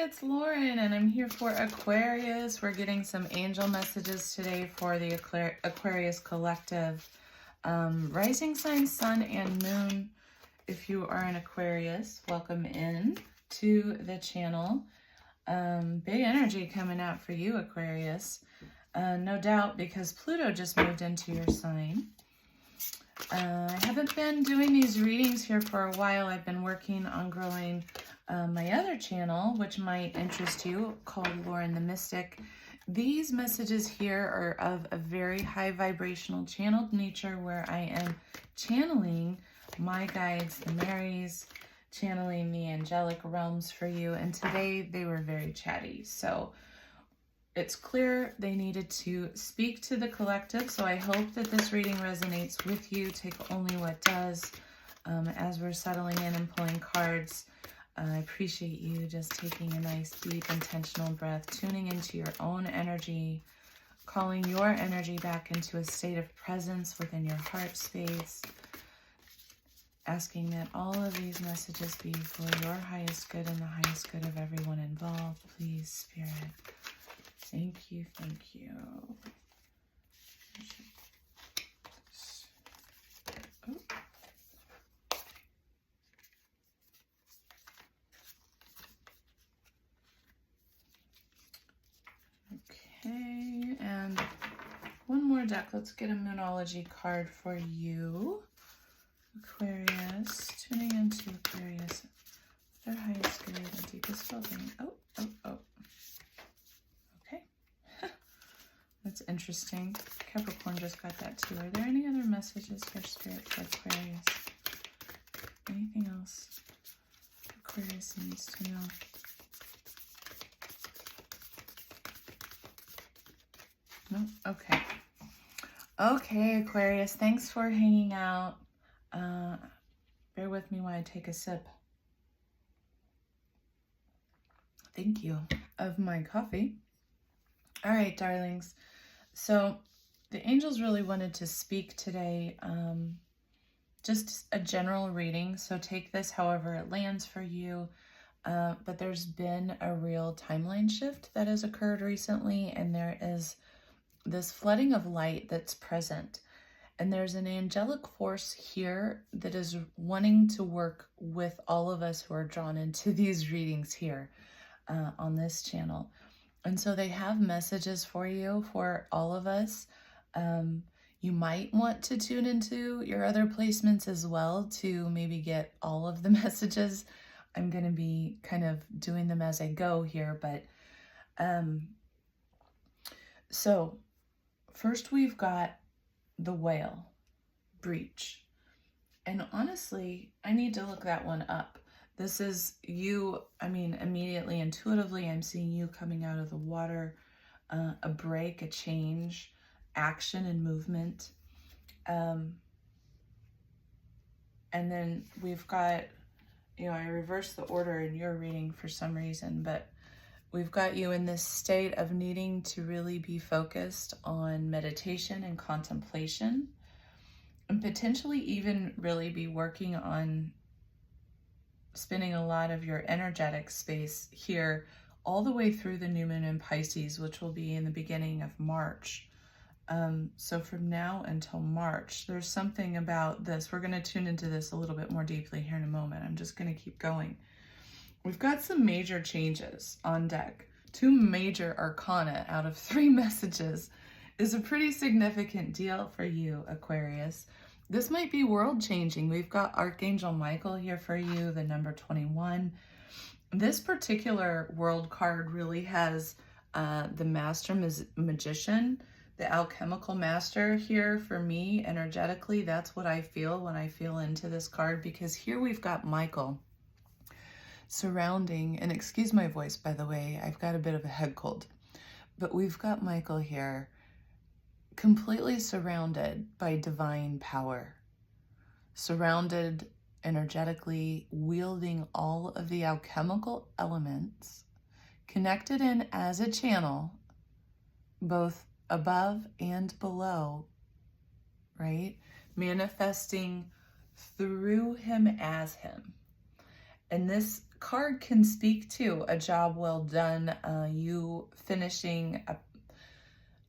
it's Lauren, and I'm here for Aquarius. We're getting some angel messages today for the Aquarius collective. Rising sign, sun, and moon. If you are an Aquarius, welcome in to the channel. Big energy coming out for you, Aquarius. No doubt, because Pluto just moved into your sign. I haven't been doing these readings here for a while. I've been working on growing my other channel, which might interest you, called Lauren the Mystic. These messages here are of a very high vibrational channeled nature, where I am channeling my guides, the Marys, channeling the angelic realms for you. And today they were very chatty. So it's clear they needed to speak to the collective. So I hope that this reading resonates with you. Take only what does. As we're settling in and pulling cards, I appreciate you just taking a nice, deep, intentional breath, tuning into your own energy, calling your energy back into a state of presence within your heart space, asking that all of these messages be for your highest good and the highest good of everyone involved. Please, Spirit. Thank you, thank you. Oh. Okay, and one more deck. Let's get a Moonology card for you, Aquarius. Tuning into Aquarius, their highest good and deepest well-being. Oh. Okay. That's interesting. Capricorn just got that too. Are there any other messages for Spirit for Aquarius? Anything else Aquarius needs to know? No? Okay. Okay, Aquarius, thanks for hanging out. Bear with me while I take a sip. Thank you. Of my coffee. All right, darlings. So the angels really wanted to speak today. Just a general reading. So take this however it lands for you. But there's been a real timeline shift that has occurred recently, and there is this flooding of light that's present. And there's an angelic force here that is wanting to work with all of us who are drawn into these readings here on this channel. And so they have messages for you, for all of us. You might want to tune into your other placements as well to maybe get all of the messages. I'm going to be kind of doing them as I go here, but so first we've got the whale, breach. And honestly, I need to look that one up. This is you, I mean, immediately, intuitively, I'm seeing you coming out of the water, a break, a change, action and movement. And then we've got, I reversed the order in your reading for some reason, but we've got you in this state of needing to really be focused on meditation and contemplation, and potentially even really be working on spending a lot of your energetic space here all the way through the new moon in Pisces, which will be in the beginning of March. So from now until March, there's something about this. We're going to tune into this a little bit more deeply here in a moment. I'm just going to keep going. We've got some major changes on deck. 2 major arcana out of 3 messages is a pretty significant deal for you, Aquarius. This might be world changing. We've got Archangel Michael here for you, the number 21. This particular world card really has the master magician, the alchemical master here for me energetically. That's what I feel when I feel into this card, because here we've got Michael surrounding, and excuse my voice, by the way, I've got a bit of a head cold, but we've got Michael here completely surrounded by divine power, surrounded energetically, wielding all of the alchemical elements, connected in as a channel, both above and below, right? Manifesting through him as him. And this card can speak to a job well done, you finishing a,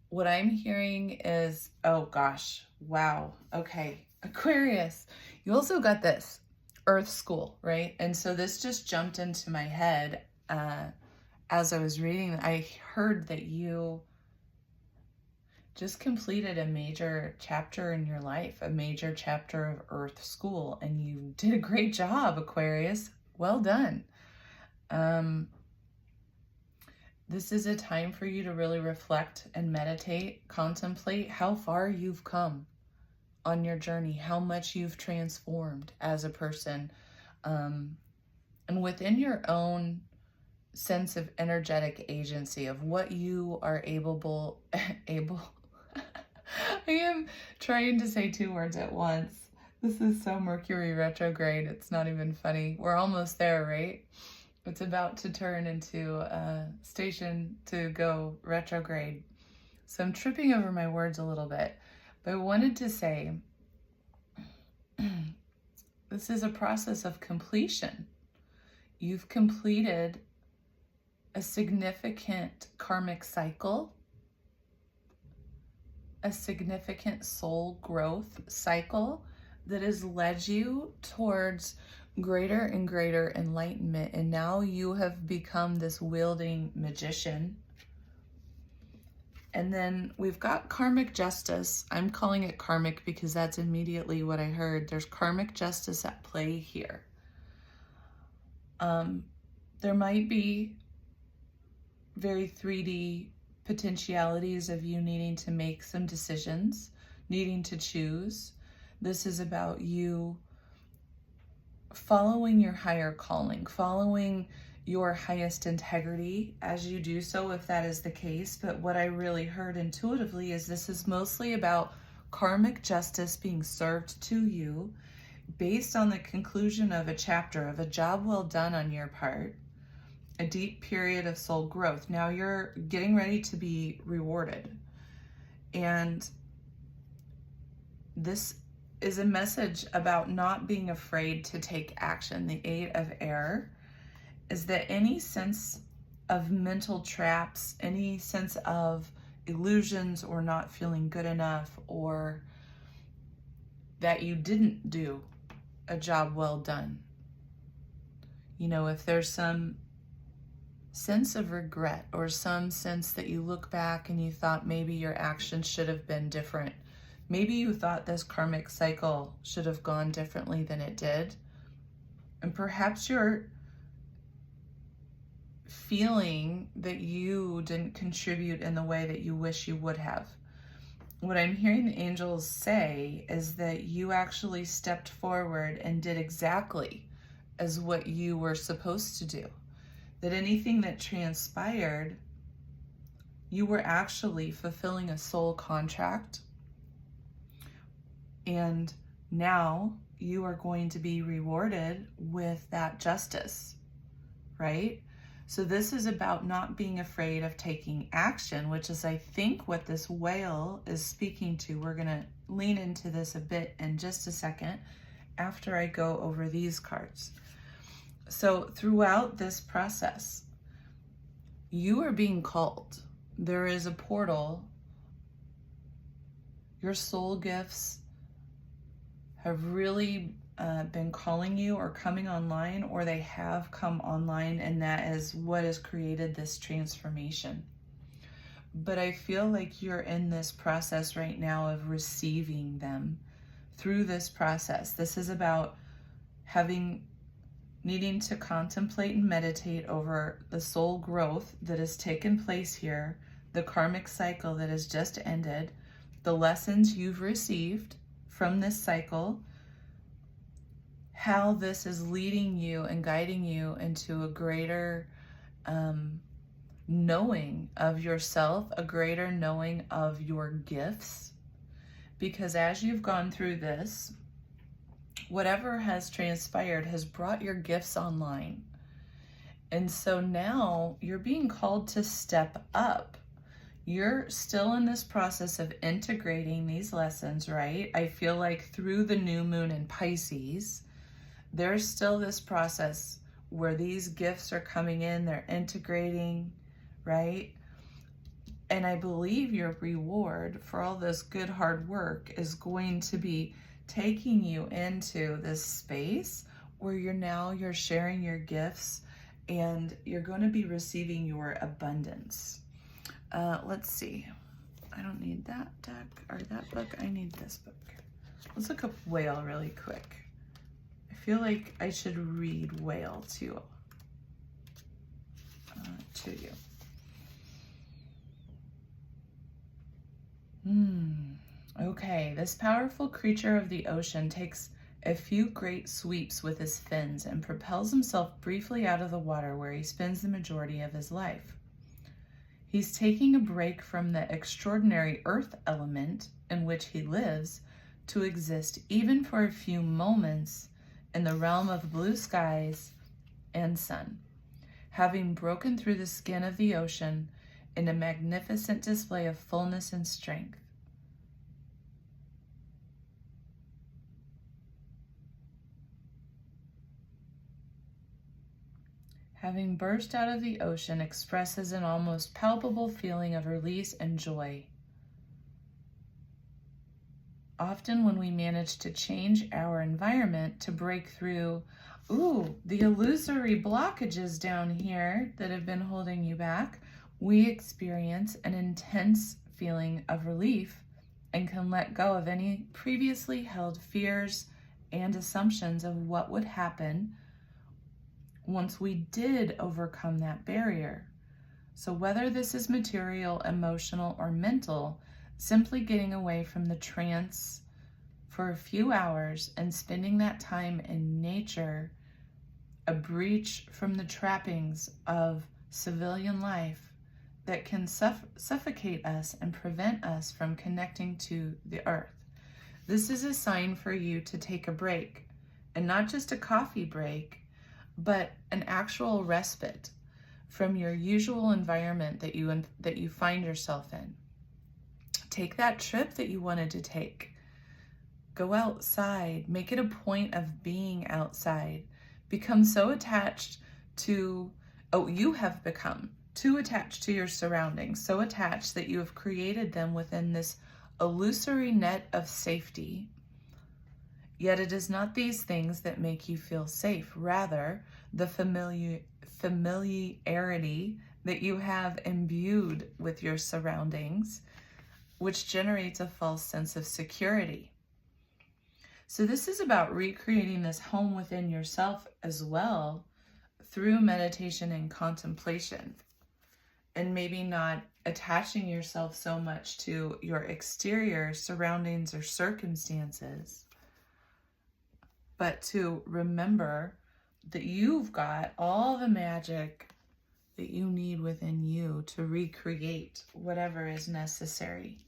what I'm hearing is, oh gosh, wow, okay, Aquarius. You also got this, Earth School, right? And so this just jumped into my head as I was reading. I heard that you just completed a major chapter in your life, a major chapter of Earth School, and you did a great job, Aquarius. Well done. This is a time for you to really reflect and meditate, contemplate how far you've come on your journey, how much you've transformed as a person, and within your own sense of energetic agency of what you are able. I am trying to say two words at once. This is so Mercury retrograde. It's not even funny. We're almost there, right? It's about to turn into a station to go retrograde. So I'm tripping over my words a little bit, but I wanted to say this is a process of completion. You've completed a significant karmic cycle, a significant soul growth cycle that has led you towards greater and greater enlightenment. And now you have become this wielding magician. And then we've got karmic justice. I'm calling it karmic because that's immediately what I heard. There's karmic justice at play here. There might be very 3D potentialities of you needing to make some decisions, needing to choose. This is about you following your higher calling, following your highest integrity as you do so, if that is the case. But what I really heard intuitively is this is mostly about karmic justice being served to you based on the conclusion of a chapter, of a job well done on your part, a deep period of soul growth. Now you're getting ready to be rewarded. And this is a message about not being afraid to take action. The 8 of Air is that any sense of mental traps, any sense of illusions or not feeling good enough, or that you didn't do a job well done. You know, if there's some sense of regret or some sense that you look back and you thought maybe your actions should have been different, maybe you thought this karmic cycle should have gone differently than it did, and perhaps you're feeling that you didn't contribute in the way that you wish you would have. What I'm hearing the angels say is that you actually stepped forward and did exactly as what you were supposed to do. That anything that transpired, you were actually fulfilling a soul contract. And now you are going to be rewarded with that justice, right? So this is about not being afraid of taking action, which is, I think, what this whale is speaking to. We're going to lean into this a bit in just a second after I go over these cards. So throughout this process, you are being called. There is a portal. Your soul gifts have really been calling you or coming online, or they have come online, and that is what has created this transformation. But I feel like you're in this process right now of receiving them through this process. This is about needing to contemplate and meditate over the soul growth that has taken place here, the karmic cycle that has just ended, the lessons you've received from this cycle, how this is leading you and guiding you into a greater knowing of yourself, a greater knowing of your gifts. Because as you've gone through this, whatever has transpired has brought your gifts online. And so now you're being called to step up. You're still in this process of integrating these lessons, right? I feel like through the new moon in Pisces, there's still this process where these gifts are coming in, they're integrating, right? And I believe your reward for all this good hard work is going to be taking you into this space where you're sharing your gifts and you're going to be receiving your abundance. Let's see. I don't need that deck or that book. I need this book. Let's look up whale really quick. I feel like I should read whale to you. Okay, this powerful creature of the ocean takes a few great sweeps with his fins and propels himself briefly out of the water, where he spends the majority of his life. He's taking a break from the extraordinary earth element in which he lives to exist even for a few moments in the realm of blue skies and sun, having broken through the skin of the ocean in a magnificent display of fullness and strength. Having burst out of the ocean expresses an almost palpable feeling of release and joy. Often when we manage to change our environment to break through, the illusory blockages down here that have been holding you back, we experience an intense feeling of relief and can let go of any previously held fears and assumptions of what would happen once we did overcome that barrier. So whether this is material, emotional, or mental, simply getting away from the trance for a few hours and spending that time in nature, a breach from the trappings of civilian life that can suffocate us and prevent us from connecting to the earth. This is a sign for you to take a break, and not just a coffee break, but an actual respite from your usual environment that you find yourself in. Take that trip that you wanted to take. Go outside. Make it a point of being outside. Become so attached to, you have become too attached to your surroundings, so attached that you have created them within this illusory net of safety. Yet it is not these things that make you feel safe, rather the familiarity that you have imbued with your surroundings, which generates a false sense of security. So this is about recreating this home within yourself as well through meditation and contemplation, and maybe not attaching yourself so much to your exterior surroundings or circumstances, but to remember that you've got all the magic that you need within you to recreate whatever is necessary.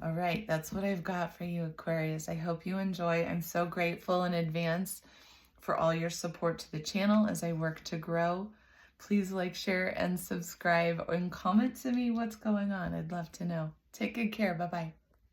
All right, that's what I've got for you, Aquarius. I hope you enjoy. I'm so grateful in advance for all your support to the channel as I work to grow. Please like, share, and subscribe, and comment to me what's going on. I'd love to know. Take good care. Bye-bye.